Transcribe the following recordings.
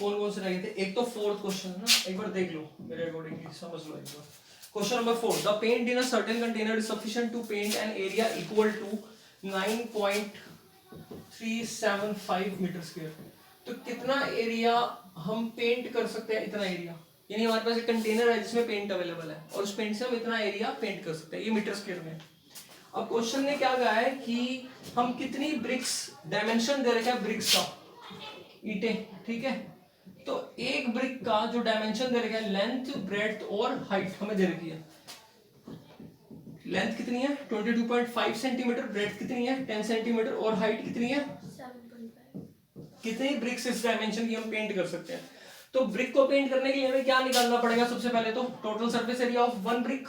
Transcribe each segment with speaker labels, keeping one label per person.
Speaker 1: कौन कौन से रह गए थे? एक तो फोर्थ क्वेश्चन है ना, एक बार देख लो मेरे अकॉर्डिंग, समझ लो एक बार। Question number 4, the paint in a certain container is sufficient to paint an area equal to 9.375 metre square. तो कितना एरिया हम पेंट कर सकते हैं? इतना एरिया, यानी हमारे पास एक कंटेनर है जिसमें पेंट अवेलेबल है और उस पेंट से हम इतना एरिया पेंट कर सकते हैं, ये मीटर स्क्वायर में। अब क्वेश्चन ने क्या कहा है कि हम कितनी ब्रिक्स, डायमेंशन दे रखा है ब्रिक्स का, ईंटें, ठीक है। तो एक ब्रिक का जो डायमेंशन दे रखा है, लेंथ, ब्रेड्थ और हाइट हमें दे रखी है। लेंथ कितनी है 22.5 सेंटीमीटर, ब्रेड्थ कितनी है 10 सेंटीमीटर और हाइट कितनी है
Speaker 2: 7.5।
Speaker 1: कितनी ब्रिक्स इस डायमेंशन की हम पेंट कर सकते हैं? तो ब्रिक को पेंट करने के लिए हमें क्या निकालना पड़ेगा? सबसे पहले तो total surface area of one brick,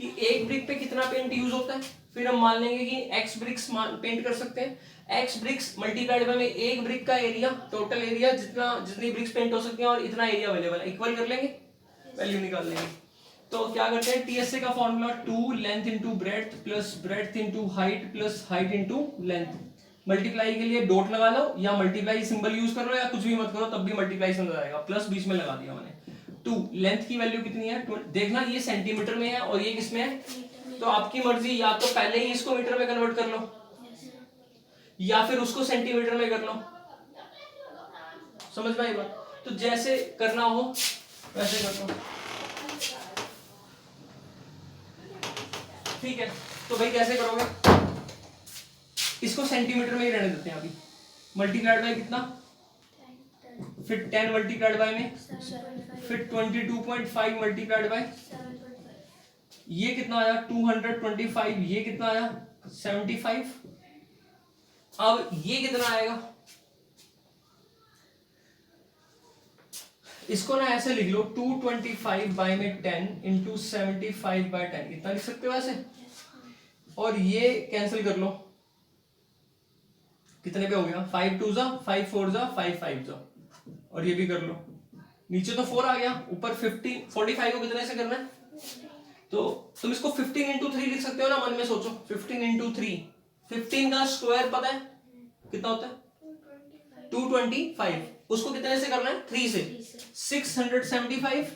Speaker 1: कि एक ब्रिक पे कितना पेंट यूज होता है। फिर हम मान लेंगे कि x ब्रिक्स पेंट कर सकते हैं, x ब्रिक्स मल्टीप्लाइड बाय में एक ब्रिक का एरिया, टोटल एरिया जितना जितनी ब्रिक्स पेंट हो सकती हैं और इतना एरिया अवेलेबल है, इक्वल कर लेंगे, वैल्यू निकाल लेंगे। तो क्या करते हैं, टीएसए का formula 2 length into breadth plus breadth into height plus height into length. Multiply के लिए डॉट लगा लो या मल्टीप्लाई सिंबल यूज कर लो या कुछ भी मत करो, तब भी मल्टीप्लाई समझ आएगा, प्लस बीच में लगा दिया मैंने। 2 लेंथ की वैल्यू कितनी है, देखना ये सेंटीमीटर में है और ये किसमें है, तो आपकी मर्जी, या तो पहले ही इसको मीटर में कन्वर्ट कर लो या फिर उसको सेंटीमीटर में कर लो, समझ में आई बात? तो जैसे करना हो वैसे कर लो, ठीक है। तो भाई कैसे करोगे, इसको सेंटीमीटर में ही रहने देते हैं अभी। मल्टीप्लाइड बाय कितना, फिर 10 मल्टीप्लाइड बाय में, फिर 22.5 मल्टीप्लाइड बाय, ये कितना आया 225, ये कितना आया 75। अब ये कितना आएगा, इसको ना ऐसे लिख लो 225 बाय में 10 इंटू 75 बाय 10, इतना लिख सकते हो ऐसे। और ये कैंसिल कर लो, कितने पे हो गया, 5 2 जा 5 4 जा 5 5 जा, और ये भी कर लो, नीचे तो 4 आ गया, ऊपर 15 45 को कितने से करना है, तो तुम इसको 15 इंटू 3 लिख सकते हो ना, मन में सोचो 15 इंटू 3, 15 का स्क्वायर पता है कितना होता है 225, उसको कितने से करना है 3 से, 675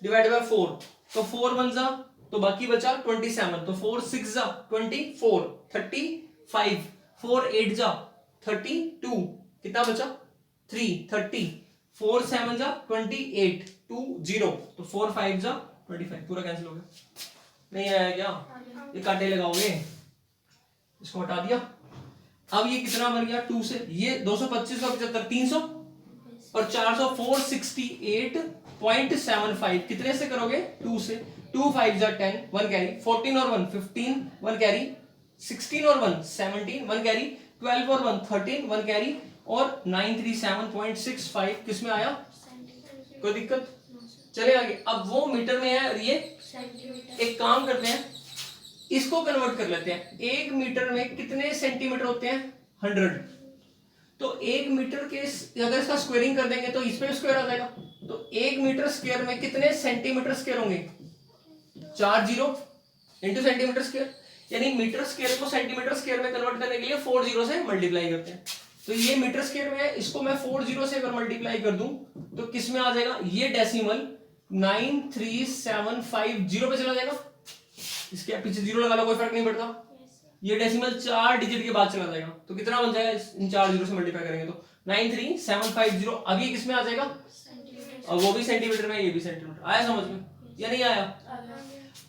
Speaker 1: डिवाइड बाय 4, तो 4 1 जा तो बाकी बचा 27, तो 4 6 जा 24, 35, 4 8 जा 32, कितना बचा 3 30, 4 7 जा 28, 2 0, तो 4 5 जा 25, पूरा कैंसिल हो गया। नहीं आया क्या, ये कांटे लगाओगे, इसको हटा दिया। अब ये कितना बन गया 2 से, ये 225 का 75 300 और 400 468.75, कितने से करोगे 2 से, 2 5 जा 10, 1 कैरी, 14 और 1 15, 1 कैरी, 16 और 1 17, 1 कैरी, 12 और 1 13, 1 कैरी, और 937.65 किसमें आया, कोई दिक्कत, चले आगे। अब वो मीटर में है और ये एक काम करते हैं, इसको कन्वर्ट कर लेते हैं, एक मीटर में कितने सेंटीमीटर होते हैं 100, तो एक मीटर के अगर इसका स्क्वायरिंग कर देंगे तो इसमें स्क्वायर आ जाएगा, तो एक मीटर स्क्वायर में कितने सेंटीमीटर स्क्वायर होंगे, 4 जीरो इंटू सेंटीमीटर स्क्वायर, यानी मीटर स्क्वायर को सेंटीमीटर स्क्वायर में कन्वर्ट करने के लिए 4 जीरो से मल्टीप्लाई करते हैं। तो ये मीटर स्क्वायर में है, इसको मैं 4 जीरो से अगर मल्टीप्लाई कर दूं तो किस में आ जाएगा, ये डेसिमल 93750 पे चला जाएगा, इसके पीछे जीरो लगा लो कोई फर्क नहीं पड़ता, ये डेसिमल 4 डिजिट के बाद चला जाएगा, तो कितना बन जाएगा इन 4 जीरो से मल्टीप्लाई करेंगे तो 93750, अब ये किसमें आ जाएगा, और वो भी सेंटीमीटर में, ये भी सेंटीमीटर, आया समझ में या नहीं आया?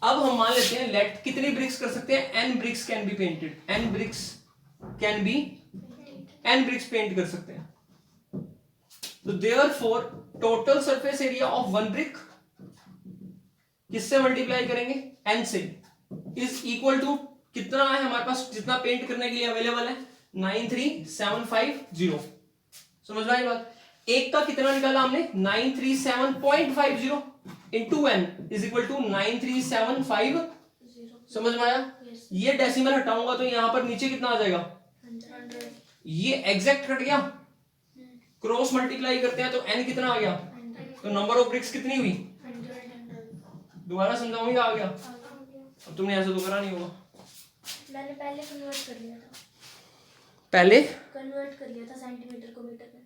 Speaker 1: अब हम मान लेते हैं लेट कितनी ब्रिक्स कर सकते हैं, n bricks can be painted, n bricks can be, n bricks paint कर सकते हैं। तो therefore total surface area of one brick किससे मल्टीप्लाई करेंगे, n से, इज इक्वल टू कितना है हमारे पास, जितना पेंट करने के लिए अवेलेबल है 93750, समझ में आई बात? एक का कितना निकाला हमने 937.50 into n is equal to 9375, समझ में आया? ये डेसिमल हटाऊंगा तो यहां पर नीचे कितना आ जाएगा,
Speaker 2: 100,
Speaker 1: ये एग्जैक्ट हट गया, क्रॉस मल्टीप्लाई करते हैं तो n कितना आ गया, तो नंबर ऑफ ब्रिक्स कितनी हुई,
Speaker 2: 100,
Speaker 1: दोबारा समझाऊंगा, आ गया? अब तुमने ऐसे तो करा नहीं होगा,
Speaker 2: मैंने पहले कन्वर्ट कर लिया था,
Speaker 1: पहले
Speaker 2: कन्वर्ट कर लिया था सेंटीमीटर को मीटर में।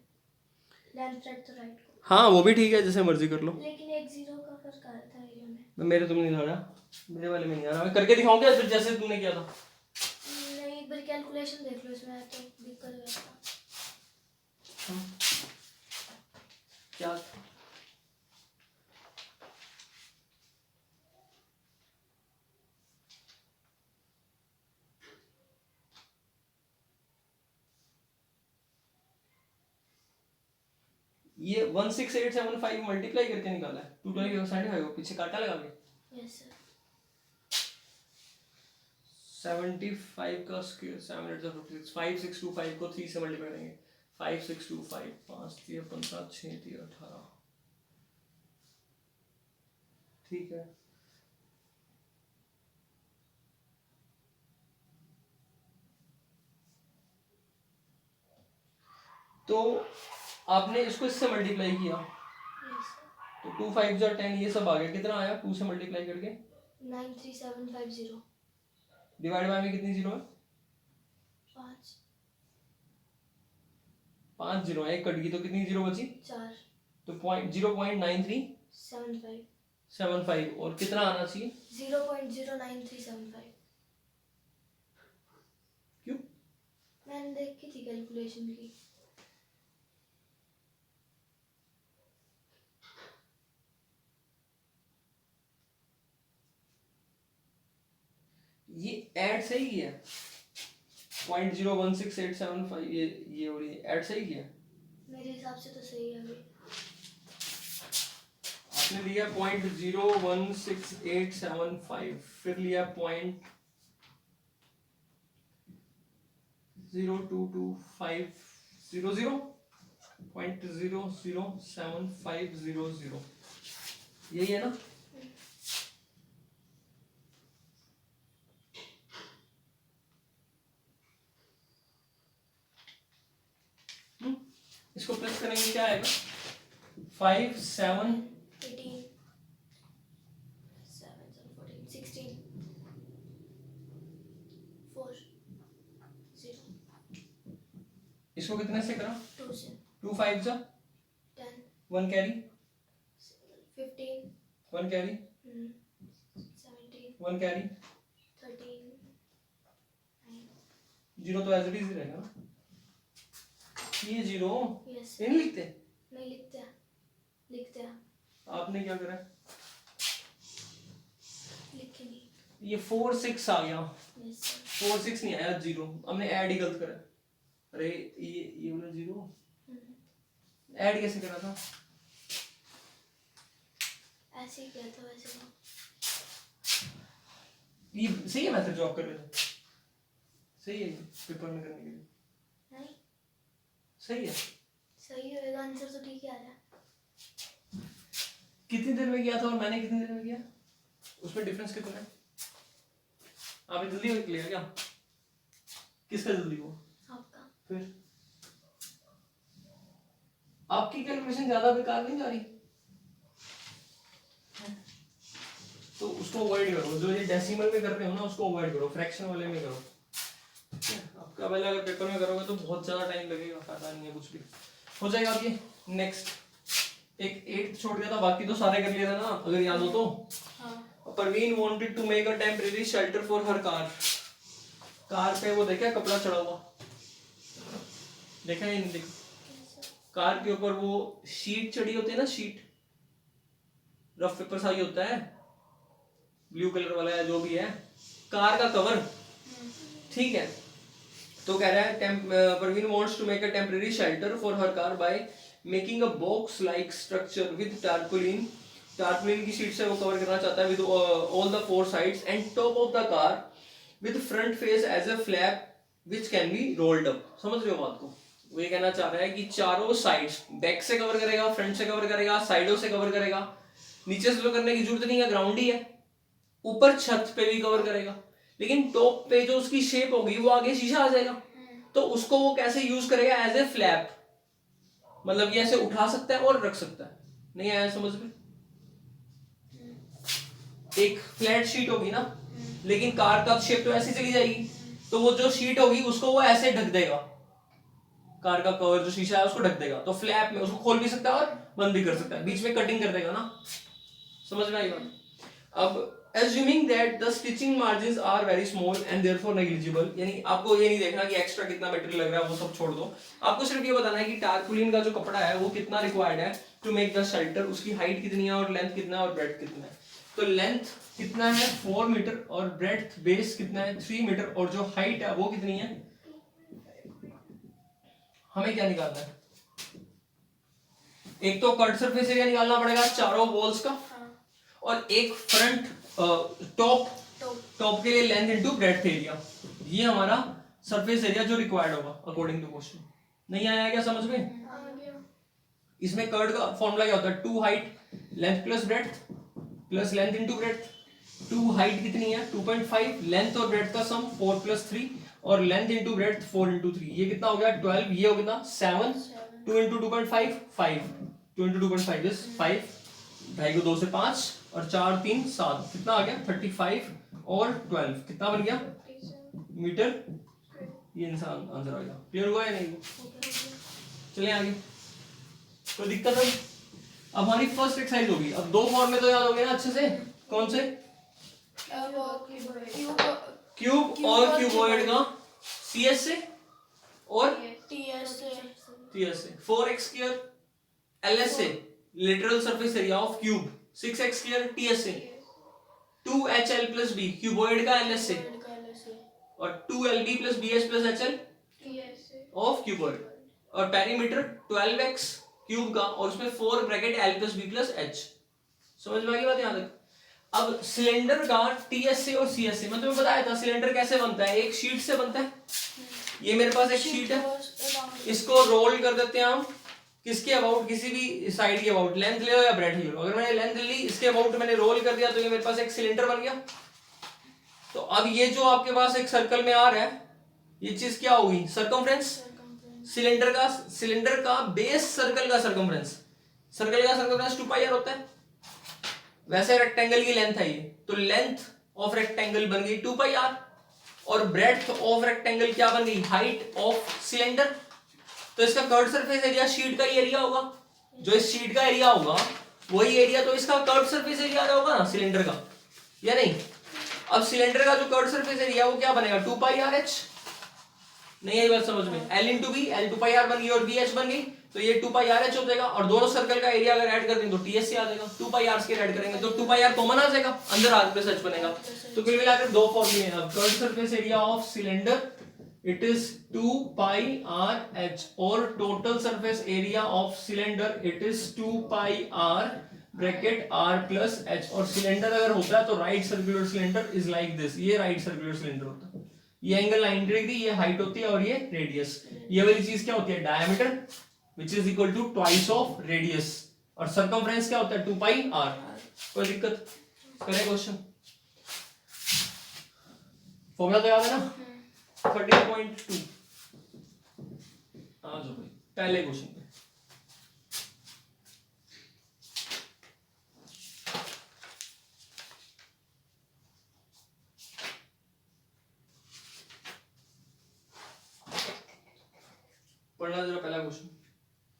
Speaker 2: लेंथ ब्रेड्थ तो राइट को,
Speaker 1: हाँ वो भी ठीक है, जैसे मर्जी कर लो।
Speaker 2: लेकिन एक जीरो का फर्क आ रहा था ये में।
Speaker 1: मेरे तुम नहीं आ रहा, मेरे वाले में नहीं आ रहा। मैं करके दिखाऊं क्या फिर जैसे तुमने किया था?
Speaker 2: नहीं, एक बार कैलकुलेशन देख लो, इसमें तो दिक्कत हो जाता।
Speaker 1: क्या ये 16875 मल्टीप्लाई करके निकाला है 225 पीछे काटा लगा के।
Speaker 2: Yes sir.
Speaker 1: 75 का स्क्वायर 7 8 56 5625 को 3 से मल्टीप्लाई करेंगे। 5625 5 3 15 6 3 18 ठीक है। तो आपने इसको इससे मल्टीप्लाई किया
Speaker 2: यस सर।
Speaker 1: तो 2 5 जा 10 ये सब आ गया। कितना आया 2 से मल्टीप्लाई करके?
Speaker 2: 93750।
Speaker 1: डिवाइड बाय में कितनी जीरो है?
Speaker 2: 5
Speaker 1: 5 जीरो है, एक कट गई तो कितनी जीरो बची?
Speaker 2: 4
Speaker 1: तो 0.9375
Speaker 2: 75
Speaker 1: और कितना आना चाहिए?
Speaker 2: 0.09375।
Speaker 1: क्यों?
Speaker 2: मैंने देखी थी कैलकुलेशन की।
Speaker 1: ये ऐड सही किया 0.016875 ये और ये ऐड सही किया।
Speaker 2: मेरे हिसाब से तो सही है अभी।
Speaker 1: आपने लिया 0.016875 फिर लिया 0.022500 0.007500 यही है ना? इसको प्लस करेंगे क्या आएगा? 5 7
Speaker 2: 18 7 14 16 4 0
Speaker 1: इसको कितने से करा?
Speaker 2: 2 से
Speaker 1: 2 5 जा
Speaker 2: 10
Speaker 1: 1 कैरी
Speaker 2: 15
Speaker 1: 1 कैरी
Speaker 2: 17
Speaker 1: 1 कैरी
Speaker 2: 13
Speaker 1: जीरो तो एज इट इज रहेगा ना। ये जीरो
Speaker 2: 9। यस
Speaker 1: नहीं लिखते?
Speaker 2: नहीं लिखते हैं, लिखते हैं।
Speaker 1: आपने क्या करा?
Speaker 2: लिखे नहीं।
Speaker 1: ये 4 6 आ गया।
Speaker 2: Yes sir.
Speaker 1: 4 6 नहीं आया, जीरो हमने ऐड ही गलत करा। अरे ये वाला जीरो ऐड कैसे करा था?
Speaker 2: ऐसे ही किया था वैसे तो।
Speaker 1: ये सही है मेथड जो आप कर रहे थे? सही है पेपर में करने के लिए?
Speaker 2: नहीं
Speaker 1: सही है।
Speaker 2: सही होएगा, आंसर तो ठीक ही आ रहा है।
Speaker 1: कितनी देर में किया था और मैंने कितनी देर में किया, उसमें डिफरेंस कितना है? आपने जल्दी लिया क्या? किसका जल्दी हुआ?
Speaker 2: आपका।
Speaker 1: फिर आपकी कैलकुलेशन ज्यादा बेकार नहीं जा रही? तो उसको अवॉइड करो, जो ये डेसिमल में कर रहे हो ना उसको अवॉइड करो, फ्रैक्शन वाले में करो। आपका पहले अगर पेपर में करोगे तो बहुत ज्यादा टाइम लगेगा, फायदा नहीं है कुछ भी। हो जाएगा आपके। नेक्स्ट एक 8 छोड़ दिया था, बाकी तो सारे कर लिए थे ना अगर याद हो तो।
Speaker 2: हाँ।
Speaker 1: Parveen wanted to make a temporary shelter for her car. Car पे वो देखा कपड़ा चढ़ा हुआ, देखा या नहीं देखा? कार के ऊपर वो शीट चढ़ी होती है ना, शीट रफ पेपर सा ही होता है, ब्लू कलर वाला है जो भी है, कार का कवर। ठीक है, तो कह रहा है Parveen wants to make a temporary shelter for her car by making a box like structure with tarpaulin. Tarpaulin की शीट से वो कवर करना चाहता है with all the 4 sides and top of the car with front face as a flap which can be rolled up. समझ रहे हो बात को? वो ये कहना चाह रहा है कि चारों साइड्स, बैक से कवर करेगा, फ्रंट से कवर करेगा, साइडों से कवर करेगा। नीचे से तो करने की जरूरत नहीं है, ग्राउंड ही है। ऊपर छत पे भी कवर करेगा, लेकिन टॉप पे जो उसकी शेप होगी वो आगे शीशा आ जाएगा, तो उसको वो कैसे यूज करेगा? एज ए फ्लैप, मतलब ये ऐसे उठा सकता है और रख सकता है। नहीं आया समझ में? एक फ्लैट शीट होगी ना, लेकिन कार का शेप तो ऐसी चली जाएगी, तो वो जो शीट होगी उसको वो ऐसे ढक देगा, कार का कवर जो शीशा है उसको ढक देगा, तो फ्लैप में उसको खोल भी सकता है और बंद भी कर सकता है, बीच में कटिंग कर देगा ना, समझ में आई बात। अब assuming that the stitching margins are very small and therefore negligible, यानी आपको ये नहीं देखना कि एक्स्ट्रा कितना मटेरियल लग रहा है, वो सब छोड़ दो, आपको सिर्फ ये बताना है कि टारपुलिन का जो कपड़ा है वो कितना रिक्वायर्ड है टू मेक द शेल्टर, उसकी हाइट कितनी है और लेंथ कितना है और ब्रेड्थ कितना है। तो लेंथ कितना है 4 मीटर और ब्रेड्थ बेस कितना है 3 मीटर और जो हाइट है वो कितनी है, हमें क्या निकालना है, एक तो कट सरफेस एरिया निकालना पड़ेगा चारों वॉल्स का, और एक फ्रंट टॉप के लिए लेंथ इनटू ब्रेड्थ एरिया, ये हमारा सरफेस एरिया जो रिक्वायर्ड होगा अकॉर्डिंग टू क्वेश्चन। नहीं आया क्या समझ में? इसमें कर्ड का फॉर्मूला क्या होता है, 2 height length plus breadth plus length into breadth. 2 height कितनी है 2.5, लेंथ और ब्रेड्थ का सम 4 + 3 और लेंथ इनटू ब्रेड्थ 4 × 3, ये कितना हो गया 12, ये हो गया 7, 2 × 2.5 5, 2 × 2.5 इज 5, 2.5 को 2 से 5 और 4 3 7, कितना आ गया 35 और 12 कितना बन गया मीटर, ये इंसान आंसर आ गया। क्लियर हुआ या नहीं? चलिए आगे, कोई दिक्कत है? अब हमारी फर्स्ट एक्सरसाइज होगी। अब 2 फॉर्म में तो याद हो गया ना अच्छे से, कौन से, क्यूब और क्यूबॉइड का CS से और TS से, 4x² LS से literal surface area of cube, 6x² TS से, 2HL + B क्यूबॉइड का LS से और 2LB + BH + HL of cuboid, और पेरीमीटर 12x क्यूब का और उसमें 4 ब्रैकेट L + B + H। समझ में आ गई बात यहाँ तक? अब सिलेंडर का TS से और CS से, मैं तुम्हें बताया था सिलेंडर कैसे बनता है, एक शीट से बनता है। ये मेरे पास एक शीट है, इसको रोल कर देते हैं हम किसके अबाउट, किसी भी साइड के अबाउट, लेंथ ले लो या ब्रेड्थ ले लो, अगर मैंने लेंथ ली इसके अबाउट मैंने रोल कर दिया तो ये मेरे पास एक सिलेंडर बन गया। तो अब ये जो आपके पास एक सर्कल में आ रहा है, ये चीज क्या होगी, सर्कमफ्रेंस। सिलेंडर का बेस सर्कल का सर्कमफ्रेंस 2πr होता है। वैसे रेक्टेंगल की लेंथ है ये, तो लेंथ ऑफ रेक्टेंगल बन गई 2πr और ब्रेड्थ ऑफ रेक्टेंगल क्या बन गई, हाइट ऑफ सिलेंडर। तो इसका कर्व सरफेस एरिया शीट का ही एरिया होगा, जो इस शीट का एरिया होगा वही एरिया तो इसका कर्व सरफेस एरिया आ रहा होगा ना सिलेंडर का, या नहीं? अब सिलेंडर का जो कर्व सरफेस एरिया वो क्या बनेगा 2πrh। नहीं आई बात समझ में? L × B, L 2πr बन गई और BH बन गई, तो ये 2πrh हो जाएगा और दोनों सर्कल का एरिया अगर ऐड कर देंगे तो TS से आ जाएगा, 2πr के ऐड करेंगे तो 2πr कॉमन आ जाएगा, अंदर r + h बनेगा। तो कुल मिलाकर 2 फॉर्मूले हैं। अब curve surface area of cylinder it is 2πrh और total surface area of cylinder it is 2πr bracket r + h। और सिलेंडर अगर होता है तो right circular cylinder is like this, ये राइट सर्कुलर सिलेंडर होता है, ये एंगल 90 डिग्री, ये हाइट होती है और ये रेडियस, ये वाली चीज क्या होती है diameter which is equal to twice of radius, और सर्कमफ्रेंस क्या होता है 2πr। कोई दिक्कत? करें क्वेश्चन, फॉर्मूला तो याद है ना 13.2। आ जाओ भाई पहले क्वेश्चन पे। पढ़ना जरा पहला question.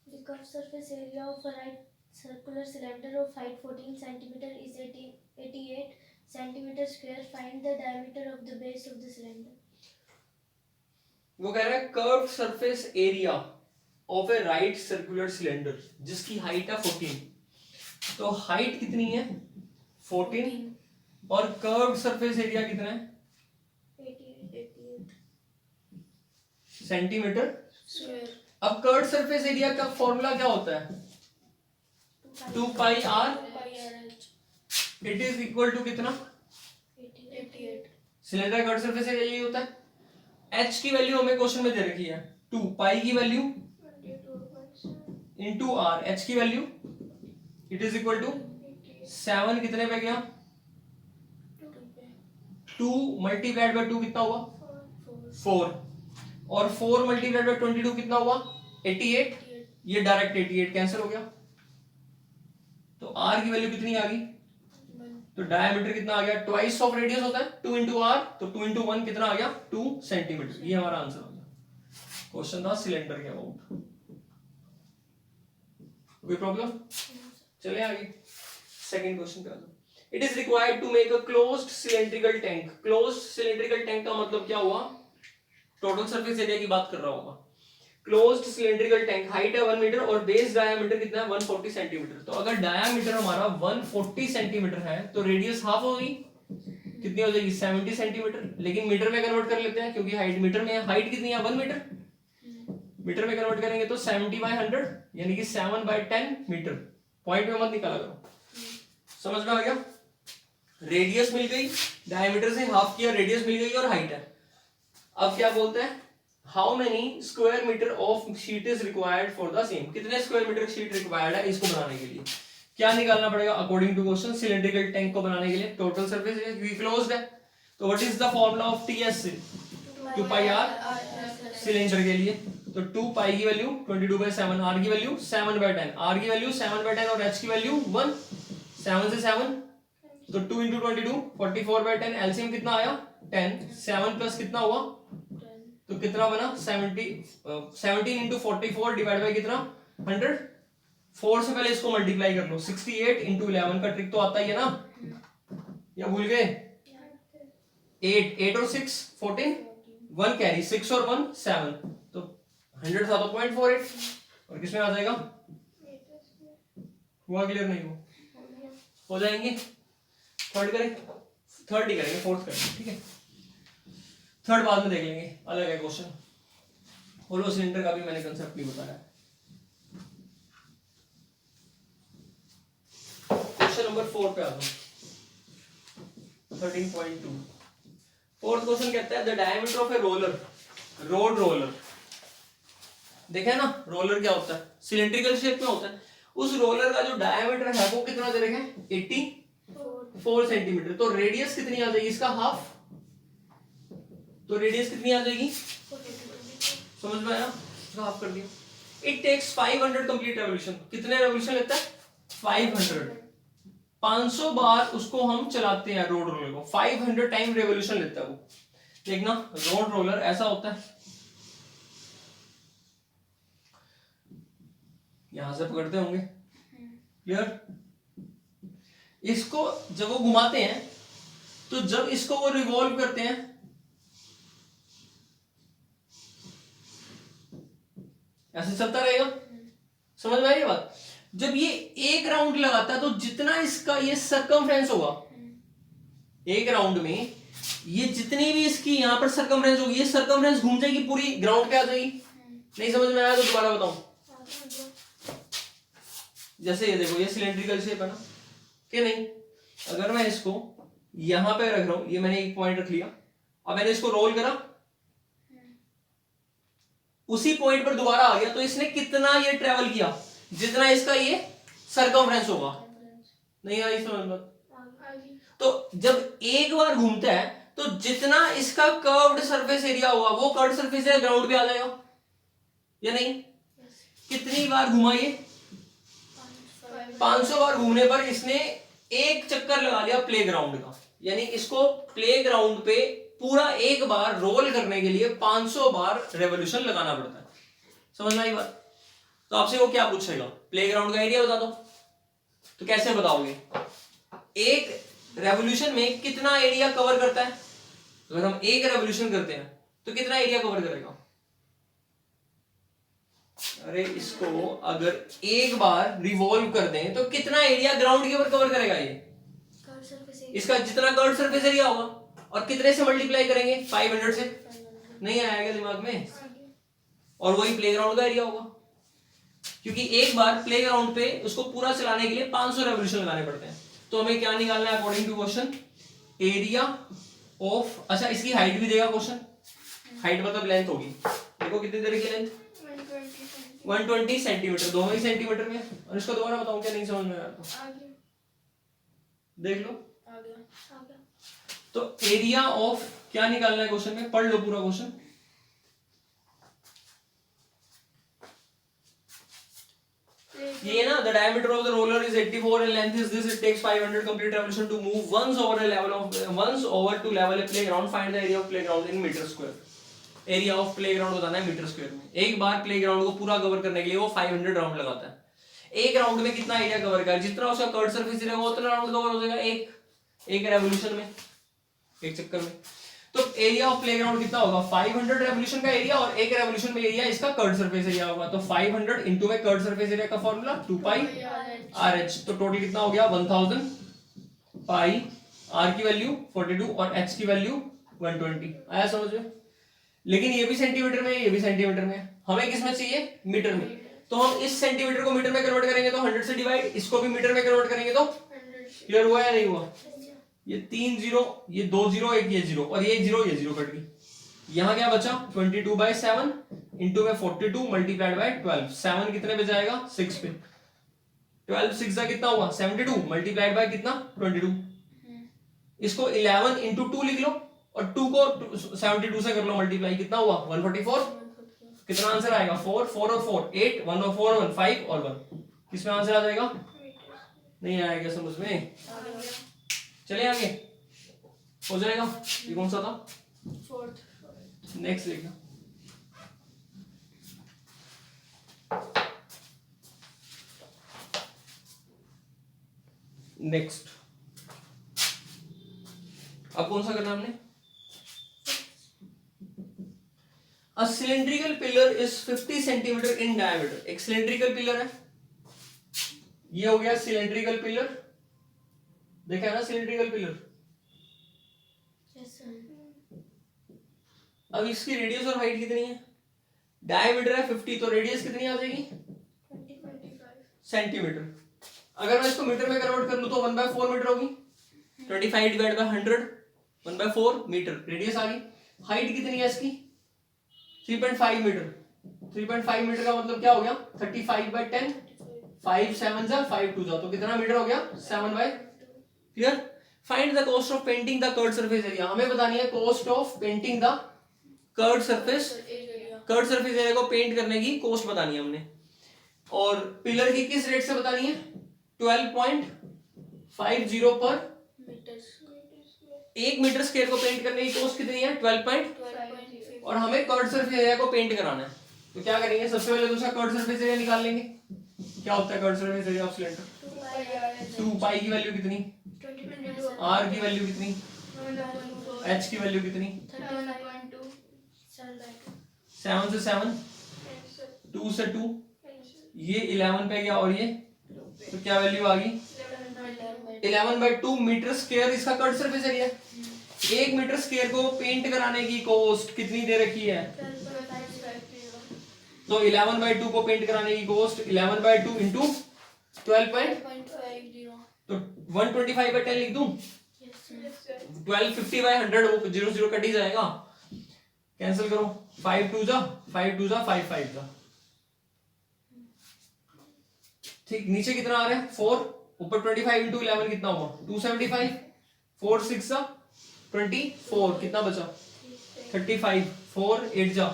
Speaker 2: The curved surface area of a right circular cylinder of height 14 cm is 88 cm square. Find the diameter of the base of the cylinder.
Speaker 1: वो कह रहा है curved surface area of A right circular cylinder जिसकी height है 14, तो height कितनी है 14 और कर्व्ड सरफेस एरिया कितना है
Speaker 2: 88
Speaker 1: सेंटीमीटर
Speaker 2: square.
Speaker 1: अब कर्व्ड सरफेस एरिया का फॉर्मूला क्या होता है 2πr it is equal to कितना
Speaker 2: 88.
Speaker 1: सिलेंडर का कर्व्ड सरफेस एरिया यही होता है। h की वैल्यू हमें क्वेश्चन में दे रखी है 2, पाई की वैल्यू इनटू r, h की value it is equal to 7 कितने पे गया 2 मल्टीप्लाइड बाय 2 कितना हुआ 4 और 4 मल्टीप्लाइड बाय 22 कितना हुआ 88, ये डायरेक्ट 88 कैंसिल हो गया, तो r की वैल्यू कितनी आ गई, तो डायमीटर कितना आ गया ट्वाइस ऑफ रेडियस होता है 2 × r, तो 2 × 1 कितना आ गया 2 सेंटीमीटर, ये हमारा आंसर हो गया। क्वेश्चन था सिलेंडर के अबाउट। कोई प्रॉब्लम? चलिए आगे सेकंड क्वेश्चन पे आ जाओ। It is required to make a closed cylindrical tank. Closed cylindrical tank का मतलब क्या हुआ? टोटल सरफेस एरिया की बात कर रहा हूँ। क्लोज्ड सिलेंड्रिकल टैंक, हाइट है 1 मीटर और बेस डायमीटर कितना है 140 सेंटीमीटर। तो अगर डायमीटर हमारा 140 सेंटीमीटर है तो रेडियस हाफ होगी, कितनी हो जाएगी 70 सेंटीमीटर। लेकिन मीटर में कन्वर्ट कर लेते हैं क्योंकि हाइट मीटर में है। हाइट कितनी है 1 मीटर, मीटर में कन्वर्ट करेंगे तो 70/100 यानी कि 7/10 मीटर। पॉइंट में मत निकाला करो, समझ में आ गया? रेडियस मिल गई, डायमीटर से हाफ किया, रेडियस मिल गई और हाइट है। अब क्या बोलते हैं? How many square metre of sheet is required for the same. कितने स्क्वायर मीटर शीट रिक्वायर्ड है इसको बनाने के लिए? क्या निकालना पड़ेगा according to question? Cylindrical tank को बनाने के लिए टोटल सरफेस एरिया क्योंकि क्लोज्ड है। तो what is the formula of TS? 2 pi r cylinder के लिए। तो 2 पाई की वैल्यू 22/7, आर की वैल्यू 7/10, आर की वैल्यू 7/10 और एच की वैल्यू 1, 7 से 7 तो 2 into 22 44/10। एलसीएम कितना आया 10, 7 प्लस कितना हुआ तो कितना बना 17 into 44 डिवाइड बाय कितना 100। 4 से पहले इसको मल्टीप्लाई कर लो। 68 into 11 का ट्रिक तो आता ही है ना, या भूल गए? 8 और 6 14, 1 कैरी, 6 और 1 7 तो 100 था तो 0.48 और किसमें आ जाएगा? हुआ क्लियर? नहीं हो जाएंगे। थर्ड करें, थर्ड ही करेंगे, फोर्थ करेंगे, ठीक है? थर्ड बाद में देख लेंगे, अलग है क्वेश्चन। होलो सिलेंडर का भी मैंने कंसेप्ट नहीं बताया। क्वेश्चन नंबर 4 पे आ जाओ, 13.2। फोर्थ क्वेश्चन कहता है the diameter of a roller, road roller. देखे ना रोलर क्या होता है? सिलेंड्रिकल शेप में होता है। उस रोलर का जो डायमीटर है वो कितना दे रखे हैं 84 सेंटीमीटर। तो रेडियस कितनी आ जाएगी इसका? हाफ। तो रेडियस कितनी आ जाएगी? समझ में आया? हाफ कर दिया। It takes 500 complete revolution. कितने रेवोल्यूशन लेता है? 500। 500 बार उसको हम चलाते हैं रोड रोलर को, 500 टाइम रेवोल्यूशन लेता है वो। देखना रोड रोलर ऐसा होता है, यहां से पकड़ते होंगे, क्लियर? इसको जब वो घुमाते हैं तो जब इसको वो रिवॉल्व करते हैं ऐसे चलता रहेगा। समझ में आ रही बात? जब ये एक राउंड लगाता है तो जितना इसका ये सर्कमफ्रेंस होगा एक राउंड में, ये जितनी भी इसकी यहां पर सर्कमफ्रेंस होगी, ये सर्कमफ्रेंस घूम जाएगी, पूरी ग्राउंड पे आ जाएगी। नहीं समझ में आया तो दोबारा बताऊं। जैसे ये देखो, ये सिलेंड्रिकल शेप है ना, कि नहीं? अगर मैं इसको यहां पे रख रहा हूं, ये मैंने एक पॉइंट रख लिया, अब मैंने इसको रोल करा, उसी पॉइंट पर दोबारा आ गया, तो इसने कितना ये ट्रेवल किया? जितना इसका ये सर्कमफ्रेंस होगा। नहीं आई समझ में? तो जब एक बार घूमता है तो जितना इसका कर्व्ड सरफेस एरिया होगा वो कर्व्ड सरफेस एरिया ग्राउंड पे आ जाएगा, या नहीं? कितनी बार घुमा ये? 500 बार घूमने पर इसने एक चक्कर लगा लिया प्लेग्राउंड का। यानी इसको प्लेग्राउंड पे पूरा एक बार रोल करने के लिए 500 बार रेवोल्यूशन लगाना पड़ता है। समझ में आई बात? तो आपसे वो क्या पूछेगा? प्लेग्राउंड का एरिया बता दो। तो कैसे बताओगे? एक रेवोल्यूशन में कितना एरिया कवर करता है? अगर हम एक रेवोल्यूशन करते हैं तो कितना एरिया कवर करेगा? अरे इसको अगर एक बार रिवॉल्व कर दें तो कितना एरिया ग्राउंड के ऊपर कवर करेगा? ये इसका जितना कर्व्ड सरफेस एरिया होगा। और कितने से मल्टीप्लाई करेंगे? 500 से। नहीं आएगा दिमाग में? और वही प्लेग्राउंड का एरिया होगा, क्योंकि एक बार प्लेग्राउंड पे उसको पूरा चलाने के लिए 500 रेवोल्यूशन लगाने पड़ते हैं। तो हमें क्या निकालना है according to question? Area of, अच्छा इसकी हाइट भी देगा क्वेश्चन। हाइट मतलब लेंथ होगी, देखो कितनी देर की लेंथ? 120 सेंटीमीटर, दोनों ही सेंटीमीटर में। और इसको दोबारा बताऊं क्या? नहीं समझ में आया तो देख लो। तो एरिया ऑफ क्या निकालना है क्वेश्चन में? पढ़ लो पूरा क्वेश्चन। ये ना, the diameter of the roller is 84 and length is this. It takes 500 complete revolution to move once over to level a playground. Find the area of playground in meter square. Area of playground बताना है metre square में। एक बार playground को पूरा cover करने के लिए वो 500 राउंड लगाता है। एक राउंड में कितना एरिया कवर कर, जितना उसका कर्व सरफेस रहेगा उतना राउंड कवर हो जाएगा एक रेवोल्यूशन में, एक चक्कर में। तो एरिया ऑफ प्लेग्राउंड कितना होगा 500 रेवोल्यूशन का एरिया, और एक रेवोल्यूशन में एरिया इसका कर्व सरफेस एरिया होगा। तो 500 इनटू में कर्व सरफेस एरिया का फार्मूला 2 पाई RH। तो टोटल कितना हो गया 1000 पाई, R की वैल्यू 42 और H की वैल्यू 120। आया समझ में? लेकिन ये भी सेंटीमीटर में है, ये भी सेंटीमीटर में है, हमें किस में चाहिए मीटर में। तो हम इस सेंटीमीटर को मीटर में कन्वर्ट करेंगे तो 100 से डिवाइड, इसको भी मीटर में कन्वर्ट करेंगे तो क्लियर हुआ या नहीं हुआ? ये 3 0, ये 2 0, एक ये 0 और ये 0 कट गई। यहाँ क्या बचा 22/7 इंटू में 42 मल्टीप्लाइड बाय 12। 7 कितने पे जाएगा 6 पे, 12 6 का कितना हुआ 72 मल्टीप्लाइड बाय कितना 22। इसको 11 इंटू 2 लिख लो और 2 को 72 से कर लो मल्टीप्लाई, कितना हुआ 144। कितना आंसर आएगा 4 4 और 4 8 1 और 4 1 5 और 1। किसमें आंसर आ जाएगा? नहीं आएगा समझ में? चलिए आगे हो जाएगा। ये कौन सा था? नेक्स्ट देखना। नेक्स्ट अब कौन सा करना हमने? A cylindrical pillar is 50 centimetre in diameter। एक cylindrical pillar है, ये हो गया cylindrical pillar, देखा है ना cylindrical pillar।
Speaker 2: Yes, sir.
Speaker 1: अब इसकी रेडियस और हाइट कितनी है? डायमीटर है 50, तो रेडियस कितनी आ जाएगी 25 सेंटीमीटर। अगर मैं इसको मीटर में कन्वर्ट कर लूं तो 1/4 मीटर होगी। 25 डिवाइड बाय 100 1/4 मीटर रेडियस आ गई। हाइट कितनी है इसकी 3.5 मीटर। 3.5 मीटर का मतलब क्या हो गया 35/10, 5 7 जा 5 2 जा, तो कितना मीटर हो गया 7/। Clear? Find the cost of painting the curved surface area. हमें बतानी है cost of painting the curved surface, curved surface area को पेंट करने की कॉस्ट बतानी है हमने। और पिलर की किस रेट से बतानी है 12.50 पर एक मीटर स्क्वायर को पेंट करने की कॉस्ट कितनी है 12. और हमें कर्व्ड सरफेस एरिया को पेंट कराना है, तो क्या करेंगे सबसे पहले दूसरा कर्व्ड सरफेस एरिया निकाल लेंगे। क्या होता है curved surface area of cylinder? 2 pi की वैल्यू कितनी, R की वैल्यू कितनी, H की वैल्यू कितनी 7 से 7 2 से 2, ये 11 पे गया और ये, तो क्या वैल्यू आ गई 11/2 मीटर स्क्वायर इसका कर्व्ड सरफेस एरिया। एक मीटर स्क्वायर को पेंट कराने की कॉस्ट कितनी दे रखी है, तो 11/2 को पेंट कराने की कॉस्ट 11/2 इंटू 12. तो 125/10 लिख दूं, 1250/100 वो 0 0 कट ही जाएगा, कैंसिल करो 5 2 जा 5 2 जा 5 5 जा। ठीक, नीचे कितना आ रहा है 4, ऊपर 25 इंटू 11 कितना हुआ 275, 4 6 जा 24, कितना बचा 35, 4 8 जा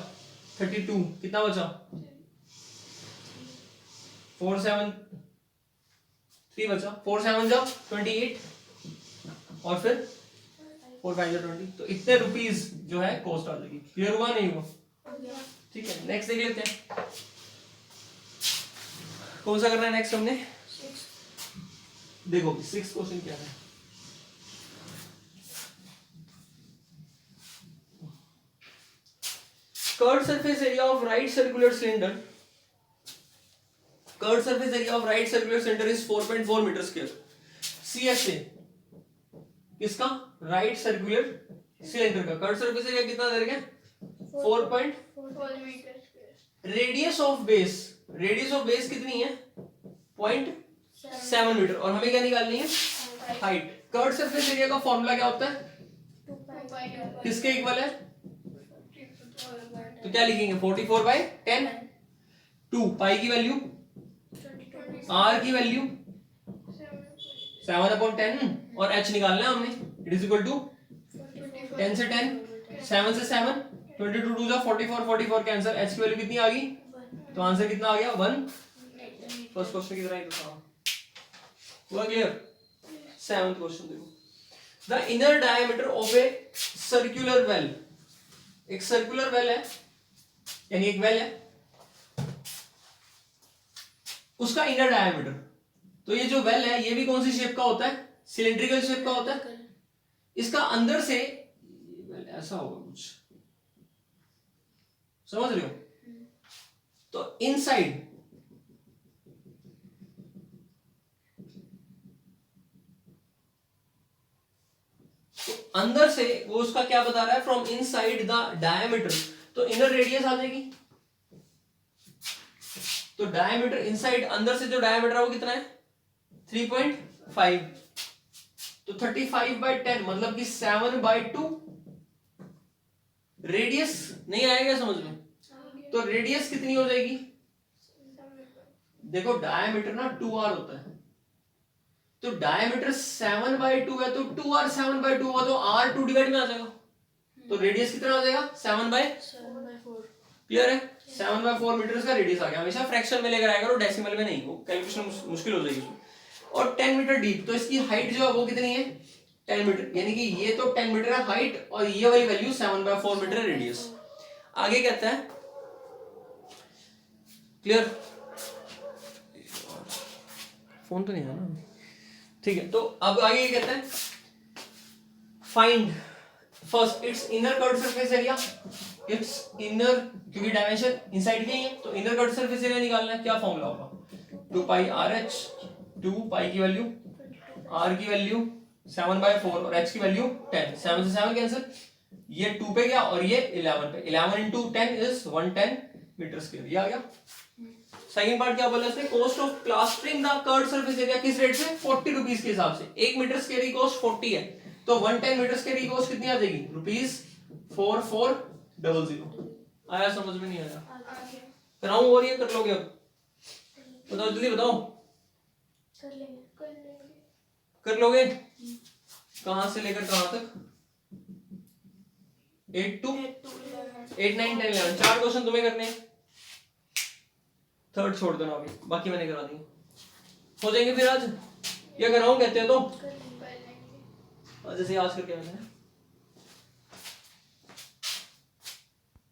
Speaker 1: 32, कितना बचा 4 7 3 बचा, 4 7 जा 28 और फिर 4 5 जा 20। तो इतने रुपीस जो है कॉस्ट आ जाएगी। क्लियर हुआ नहीं हुआ? ठीक है, नेक्स्ट देख लेते हैं कौन सा करना है नेक्स्ट हमने। देखो 6 क्वेश्चन क्या है। Curved surface area of right circular cylinder, curved surface area of right circular cylinder is 4.4 metre square. CSA किसका, राइट सर्कुलर सिलेंडर का कर्व्ड सरफेस एरिया कितना दे रखे हैं 4.4 metre square. Radius of base, radius of base कितनी है 0.7 metre, और हमें क्या निकालनी है हाइट। कर्व्ड सरफेस एरिया का फॉर्मूला क्या होता है, किसके इक्वल है, तो क्या लिखेंगे 44/10, 2 पाई की वैल्यू, R की वैल्यू 7/10 और H निकालना है हमने, इट इज इक्वल टू 10 से 10, 7 से 7, 22 2 जा 44, 44 कैंसिल, H की वैल्यू कितनी आ गई, तो आंसर कितना आ गया 1। फर्स्ट क्वेश्चन की तरह ही था, हुआ क्लियर। 7th क्वेश्चन देखो, the inner diameter of a circular well एक सर्कुलर वेल है, यानी एक वेल है, उसका इनर डायमीटर, तो ये जो वेल है ये भी कौन सी शेप का होता है, सिलेंड्रिकल शेप का होता है। इसका अंदर से वेल ऐसा होगा कुछ, समझ रहे हो? तो इनसाइड अंदर से वो उसका क्या बता रहा है, फ्रॉम इनसाइड द डायमीटर, तो इनर रेडियस आ जाएगी। तो डायमीटर इनसाइड, अंदर से जो डायमीटर है वो कितना है 3.5, तो 35/10 मतलब कि 7/2 रेडियस। नहीं आएगा समझ में? तो रेडियस कितनी हो जाएगी, देखो डायमीटर ना 2r होता है, तो डायमीटर 7/2 है, तो 2r 7/2 होगा, तो r 2 डिवाइड में आ जाएगा, तो रेडियस कितना आ जाएगा 7/4। क्लियर है? 7/4 मीटर का रेडियस आ गया। हमेशा फ्रैक्शन में लेकर आएगा और डेसिमल में नहीं, वो कैलकुलेशन मुश्किल हो जाएगी उसमें। और 10 मीटर डीप, तो इसकी हाइट जो है वो कितनी है 10 मीटर, यानी कि ये तो 10 मीटर है हाइट, और ये वाली वैल्यू 7/4 मीटर रेडियस। आगे कहता है, क्लियर? फोन तो नहीं है ना, ठीक है। तो अब आगे ये कहता है, find first it's inner curved surface area, it's inner, क्योंकि डायमेंशन इनसाइड के ही है, तो इनर कर्व्ड सरफेस एरिया निकालना है। क्या फॉर्मूला होगा, 2 पाई RH, 2 पाई की वैल्यू, r की वैल्यू 7/4 और h की वैल्यू 10, 7 से 7 कैंसिल, ये 2 पे गया और ये 11 पे, 11 into 10 is 110 मीटर स्क्वायर। ये आ गया। सेकंड पार्ट क्या बोला इसने, cost of plastering the curved surface area, किस रेट से 40 रुपीस के हिसाब से, 1 मीटर स्क्वायर की कॉस्ट 40 है, तो 110 मीटर स्क्वायर की कॉस्ट कितनी आ जाएगी, ₹4400। आया समझ में? नहीं आया? कराऊं और ये कर लोगे? अब बताओ जल्दी बताओ, कर लोगे? कहां से लेकर कहां तक, 8 to 8, 9, 10, 11, 4 क्वेश्चन तुम्हें करने हैं, थर्ड छोड़ देना अभी, बाकी मैंने करा दिए। हो जाएंगे फिर आज, या कराऊं कहते हैं तो, जैसे आज करके मैंने